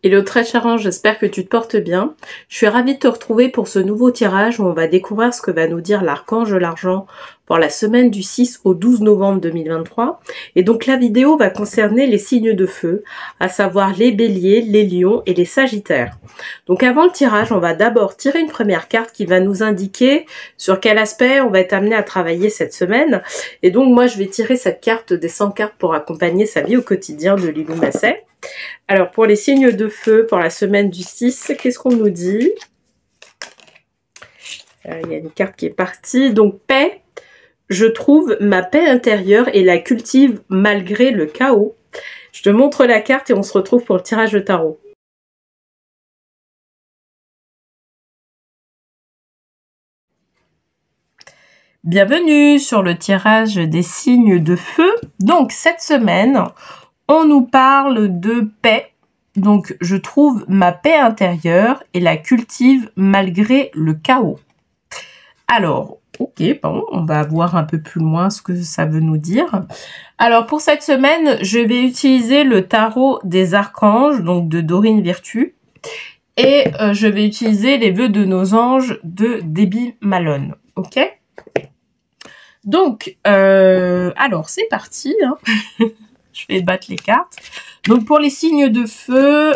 Hello très cher ange, j'espère que tu te portes bien. Je suis ravie de te retrouver pour ce nouveau tirage où on va découvrir ce que va nous dire l'archange de l'argent pour la semaine du 6 au 12 novembre 2023. Et donc la vidéo va concerner les signes de feu, à savoir les béliers, les lions et les sagittaires. Donc avant le tirage, on va d'abord tirer une première carte qui va nous indiquer sur quel aspect on va être amené à travailler cette semaine. Et donc moi je vais tirer cette carte des 100 cartes pour accompagner sa vie au quotidien de Lilou Masset. Alors, pour les signes de feu, pour la semaine du 6, qu'est-ce qu'on nous dit? Il y a une carte qui est partie. Donc, paix. Je trouve ma paix intérieure et la cultive malgré le chaos. Je te montre la carte et on se retrouve pour le tirage de tarot. Bienvenue sur le tirage des signes de feu. Donc, cette semaine, on nous parle de paix. Donc, je trouve ma paix intérieure et la cultive malgré le chaos. Alors, ok, bon, on va voir un peu plus loin ce que ça veut nous dire. Alors, pour cette semaine, je vais utiliser le tarot des archanges, donc de Dorine Virtue. Et je vais utiliser les vœux de nos anges de Debbie Malone. Ok? Donc, alors, c'est parti, hein. Je vais battre les cartes. Donc, pour les signes de feu,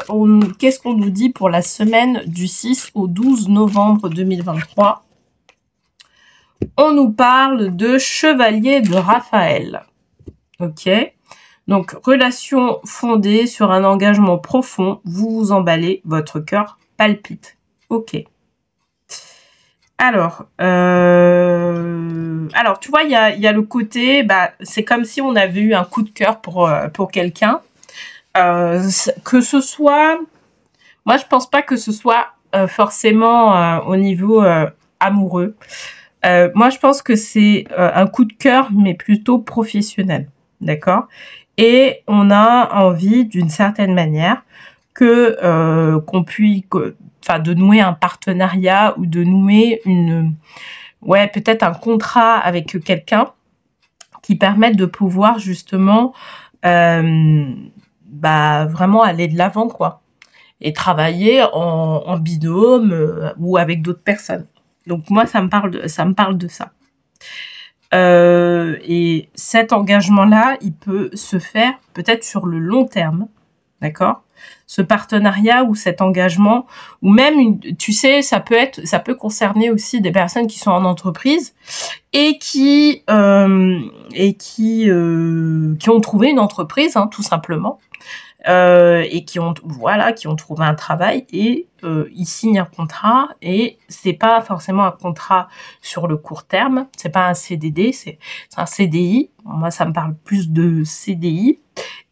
qu'est-ce qu'on nous dit pour la semaine du 6 au 12 novembre 2023? On nous parle de chevalier de Raphaël. Ok. Donc, relation fondée sur un engagement profond. Vous vous emballez, votre cœur palpite. Ok. Alors, tu vois, il y a le côté, c'est comme si on avait eu un coup de cœur pour quelqu'un. Que ce soit, moi je pense pas que ce soit forcément au niveau amoureux. Moi je pense que c'est un coup de cœur, mais plutôt professionnel, d'accord? Et on a envie d'une certaine manière que qu'on puisse, de nouer un partenariat ou de nouer peut-être un contrat avec quelqu'un qui permette de pouvoir justement vraiment aller de l'avant, quoi, et travailler en binôme ou avec d'autres personnes. Donc moi ça me parle de ça. Et cet engagement-là, il peut se faire peut-être sur le long terme, d'accord? Ce partenariat ou cet engagement, ou même, tu sais, ça peut concerner aussi des personnes qui sont en entreprise et qui ont trouvé une entreprise, hein, tout simplement, et qui ont trouvé un travail et ils signent un contrat, et c'est pas forcément un contrat sur le court terme, c'est pas un CDD, c'est un CDI. Moi, ça me parle plus de CDI.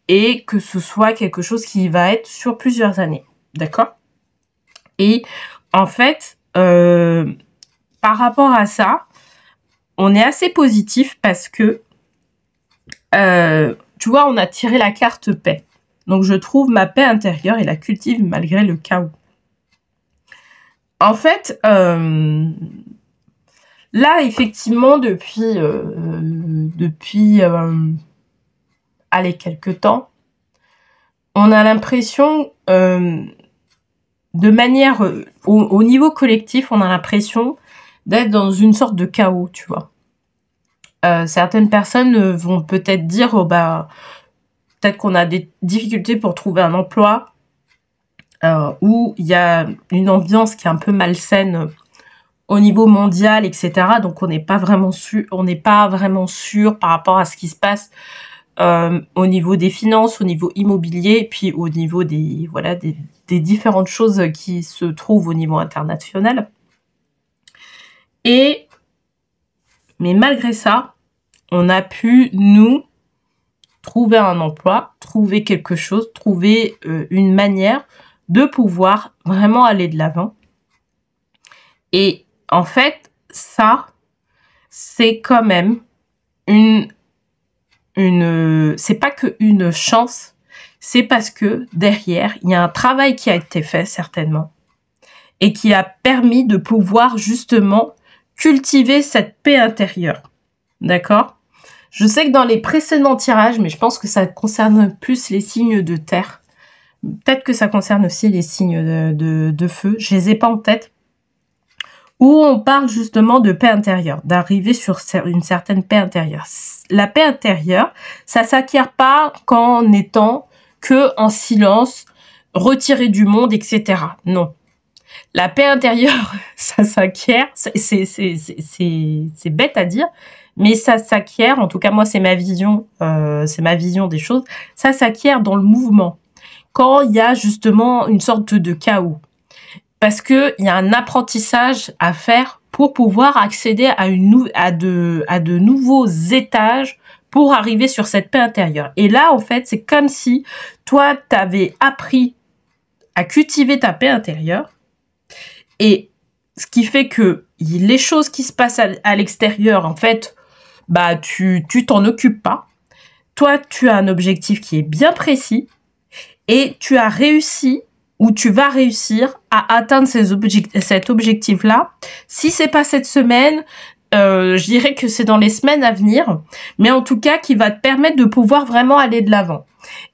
Et que ce soit quelque chose qui va être sur plusieurs années, d'accord? Et en fait, par rapport à ça, on est assez positif parce que, tu vois, on a tiré la carte paix. Donc, je trouve ma paix intérieure et la cultive malgré le chaos. En fait, là, effectivement, depuis quelques temps, on a l'impression, de manière, au niveau collectif, on a l'impression d'être dans une sorte de chaos, tu vois. Certaines personnes vont peut-être dire, peut-être qu'on a des difficultés pour trouver un emploi, où il y a une ambiance qui est un peu malsaine au niveau mondial, etc. Donc on n'est pas vraiment sûr par rapport à ce qui se passe au niveau des finances, au niveau immobilier, puis au niveau des différentes choses qui se trouvent au niveau international. Mais malgré ça, on a pu, nous, trouver un emploi, trouver quelque chose, trouver une manière de pouvoir vraiment aller de l'avant. Et en fait, ça, c'est quand même c'est pas que une chance, c'est parce que derrière, il y a un travail qui a été fait, certainement, et qui a permis de pouvoir justement cultiver cette paix intérieure. D'accord? Je sais que dans les précédents tirages, mais je pense que ça concerne plus les signes de terre, peut-être que ça concerne aussi les signes de feu, je les ai pas en tête, où on parle justement de paix intérieure, d'arriver sur une certaine paix intérieure. La paix intérieure, ça s'acquiert pas qu'en étant que en silence, retiré du monde, etc. Non. La paix intérieure, ça s'acquiert, c'est bête à dire, mais ça s'acquiert, en tout cas moi c'est ma vision des choses, ça s'acquiert dans le mouvement, quand il y a justement une sorte de chaos. Parce que il y a un apprentissage à faire pour pouvoir accéder à de nouveaux étages pour arriver sur cette paix intérieure. Et là, en fait, c'est comme si toi, tu avais appris à cultiver ta paix intérieure. Et ce qui fait que les choses qui se passent à l'extérieur, en fait, bah, tu t'en occupes pas. Toi, tu as un objectif qui est bien précis et tu as réussi ou tu vas réussir à atteindre cet objectif-là. Si c'est pas cette semaine, je dirais que c'est dans les semaines à venir, mais en tout cas qui va te permettre de pouvoir vraiment aller de l'avant.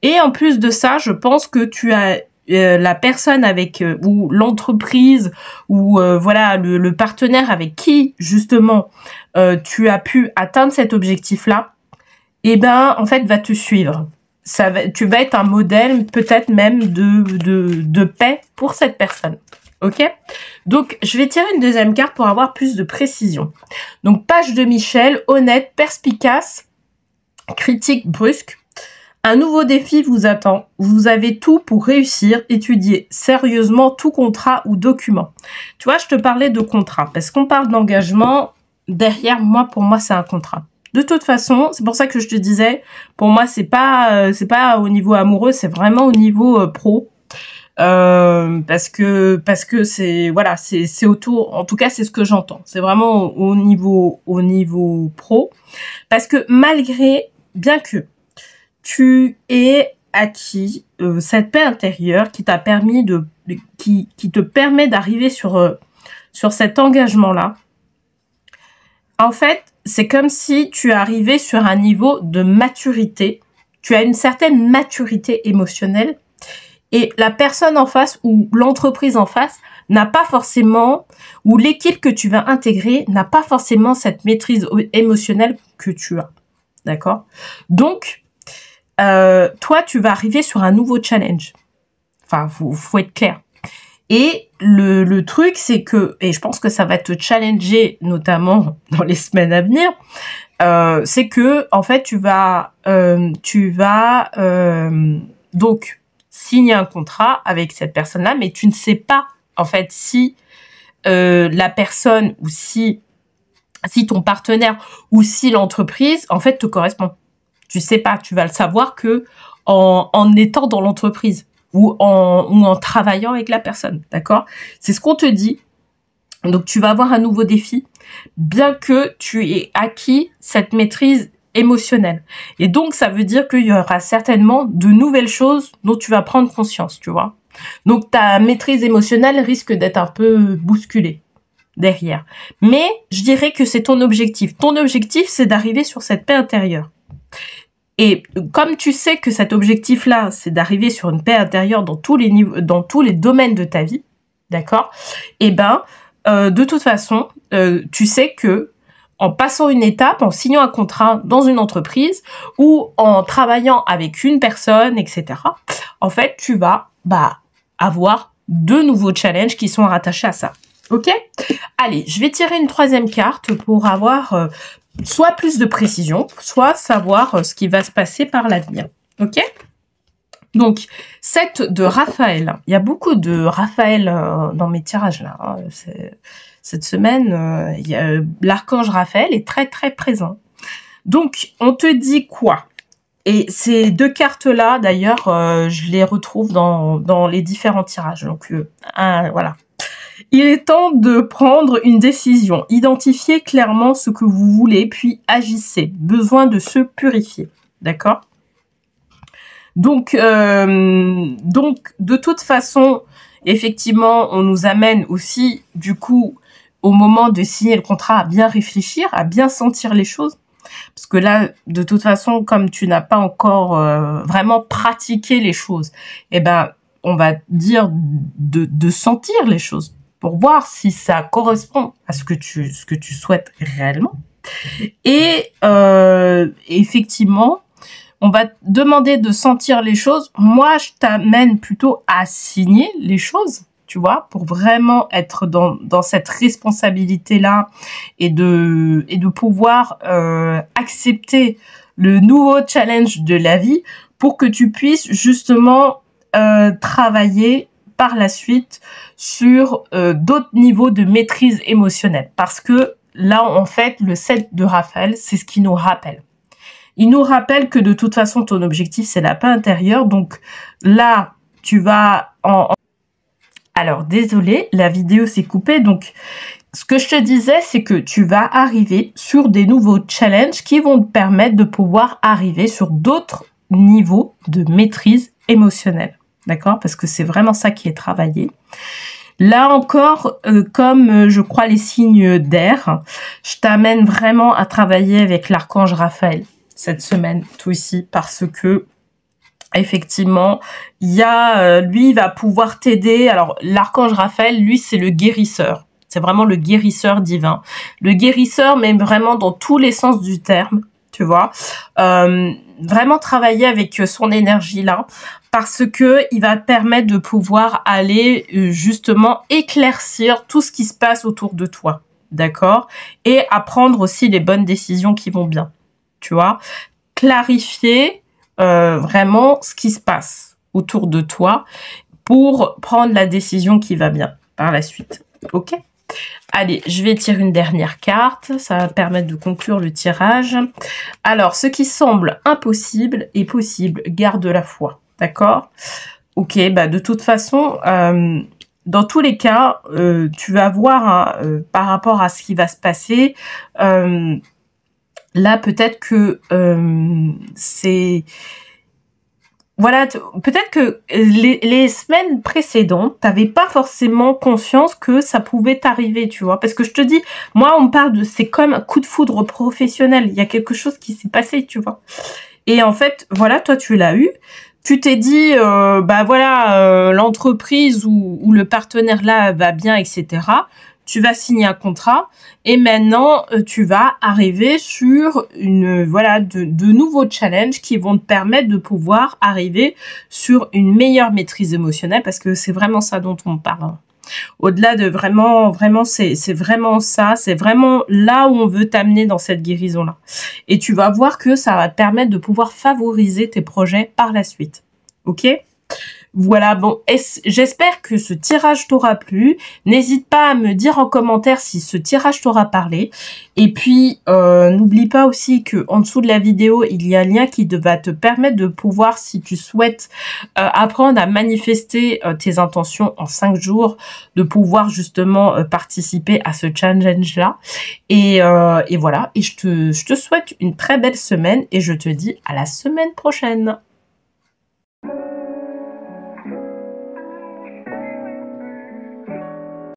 Et en plus de ça, je pense que tu as la personne avec ou l'entreprise ou voilà le partenaire avec qui justement tu as pu atteindre cet objectif-là, et ben en fait va te suivre. Tu vas être un modèle peut-être même de paix pour cette personne. Ok? Donc, je vais tirer une deuxième carte pour avoir plus de précision. Donc, page de Michel, honnête, perspicace, critique brusque. Un nouveau défi vous attend. Vous avez tout pour réussir. Étudiez sérieusement tout contrat ou document. Tu vois, je te parlais de contrat. Parce qu'on parle d'engagement, derrière, pour moi, c'est un contrat. De toute façon, c'est pour ça que je te disais, pour moi, c'est pas au niveau amoureux, c'est vraiment au niveau pro. Parce que c'est, voilà, c'est autour, en tout cas, c'est ce que j'entends. C'est vraiment au niveau pro. Parce que bien que tu aies acquis cette paix intérieure qui t'a permis qui te permet d'arriver sur cet engagement-là, en fait, c'est comme si tu arrivais sur un niveau de maturité. Tu as une certaine maturité émotionnelle et la personne en face ou l'entreprise en face n'a pas forcément, ou l'équipe que tu vas intégrer n'a pas forcément cette maîtrise émotionnelle que tu as. D'accord? Donc, toi, tu vas arriver sur un nouveau challenge. Enfin, faut être clair. Et le truc, c'est que, et je pense que ça va te challenger, notamment dans les semaines à venir, c'est que, en fait, tu vas donc signer un contrat avec cette personne-là, mais tu ne sais pas, en fait, si la personne ou si ton partenaire ou si l'entreprise, en fait, te correspond. Tu sais pas, tu vas le savoir que en étant dans l'entreprise. Ou en travaillant avec la personne, d'accord? C'est ce qu'on te dit. Donc, tu vas avoir un nouveau défi, bien que tu aies acquis cette maîtrise émotionnelle. Et donc, ça veut dire qu'il y aura certainement de nouvelles choses dont tu vas prendre conscience, tu vois? Donc, ta maîtrise émotionnelle risque d'être un peu bousculée derrière. Mais, je dirais que c'est ton objectif. Ton objectif, c'est d'arriver sur cette paix intérieure. Et comme tu sais que cet objectif-là, c'est d'arriver sur une paix intérieure dans tous les niveaux, dans tous les domaines de ta vie, d'accord? Eh ben, de toute façon, tu sais que en passant une étape, en signant un contrat dans une entreprise ou en travaillant avec une personne, etc., en fait, tu vas avoir de nouveaux challenges qui sont rattachés à ça. Ok? Allez, je vais tirer une troisième carte pour avoir soit plus de précision, soit savoir ce qui va se passer par l'avenir. Ok? Donc, 7 de Raphaël. Il y a beaucoup de Raphaël dans mes tirages là. Hein. Cette semaine, l'archange Raphaël est très très présent. Donc, on te dit quoi? Et ces deux cartes-là, d'ailleurs, je les retrouve dans les différents tirages. Donc, voilà. Il est temps de prendre une décision. Identifiez clairement ce que vous voulez, puis agissez. Besoin de se purifier. D'accord? Donc, de toute façon, effectivement, on nous amène aussi, du coup, au moment de signer le contrat, à bien réfléchir, à bien sentir les choses. Parce que là, de toute façon, comme tu n'as pas encore vraiment pratiqué les choses, eh ben, on va dire de sentir les choses pour voir si ça correspond à ce que tu souhaites réellement. Et effectivement, on va te demander de sentir les choses. Moi, je t'amène plutôt à signer les choses, tu vois, pour vraiment être dans cette responsabilité-là et de pouvoir accepter le nouveau challenge de la vie pour que tu puisses justement travailler par la suite sur d'autres niveaux de maîtrise émotionnelle. Parce que là, en fait, le 7 de Raphaël, c'est ce qui nous rappelle. Il nous rappelle que de toute façon, ton objectif, c'est la paix intérieure. Donc là, tu vas Alors, désolé, la vidéo s'est coupée. Donc, ce que je te disais, c'est que tu vas arriver sur des nouveaux challenges qui vont te permettre de pouvoir arriver sur d'autres niveaux de maîtrise émotionnelle. D'accord? Parce que c'est vraiment ça qui est travaillé. Là encore, comme je crois les signes d'air, je t'amène vraiment à travailler avec l'archange Raphaël cette semaine, toi aussi, parce que effectivement, il y a, lui, il va pouvoir t'aider. Alors, l'archange Raphaël, lui, c'est le guérisseur. C'est vraiment le guérisseur divin. Le guérisseur, mais vraiment dans tous les sens du terme, tu vois. Vraiment travailler avec son énergie là, parce que il va te permettre de pouvoir aller justement éclaircir tout ce qui se passe autour de toi, d'accord? Et à prendre aussi les bonnes décisions qui vont bien, tu vois. Clarifier vraiment ce qui se passe autour de toi pour prendre la décision qui va bien par la suite, ok? Allez, je vais tirer une dernière carte. Ça va permettre de conclure le tirage. Alors, ce qui semble impossible est possible. Garde la foi. D'accord? Ok, bah de toute façon, dans tous les cas, tu vas voir par rapport à ce qui va se passer. Là, peut-être que c'est... Voilà, peut-être que les semaines précédentes, t'avais pas forcément conscience que ça pouvait t'arriver, tu vois. Parce que je te dis, moi, on me parle de... C'est comme un coup de foudre professionnel. Il y a quelque chose qui s'est passé, tu vois. Et en fait, voilà, toi, tu l'as eu. Tu t'es dit, bah voilà, l'entreprise ou le partenaire là va bien, etc. Tu vas signer un contrat et maintenant tu vas arriver sur de nouveaux challenges qui vont te permettre de pouvoir arriver sur une meilleure maîtrise émotionnelle, parce que c'est vraiment ça dont on parle. Au-delà de vraiment, c'est vraiment ça, c'est vraiment là où on veut t'amener dans cette guérison-là. Et tu vas voir que ça va te permettre de pouvoir favoriser tes projets par la suite. Ok ? Voilà, bon, j'espère que ce tirage t'aura plu. N'hésite pas à me dire en commentaire si ce tirage t'aura parlé. Et puis, n'oublie pas aussi que en dessous de la vidéo, il y a un lien qui va te permettre de pouvoir, si tu souhaites apprendre à manifester tes intentions en 5 jours, de pouvoir justement participer à ce challenge-là. Et voilà, et je te souhaite une très belle semaine et je te dis à la semaine prochaine.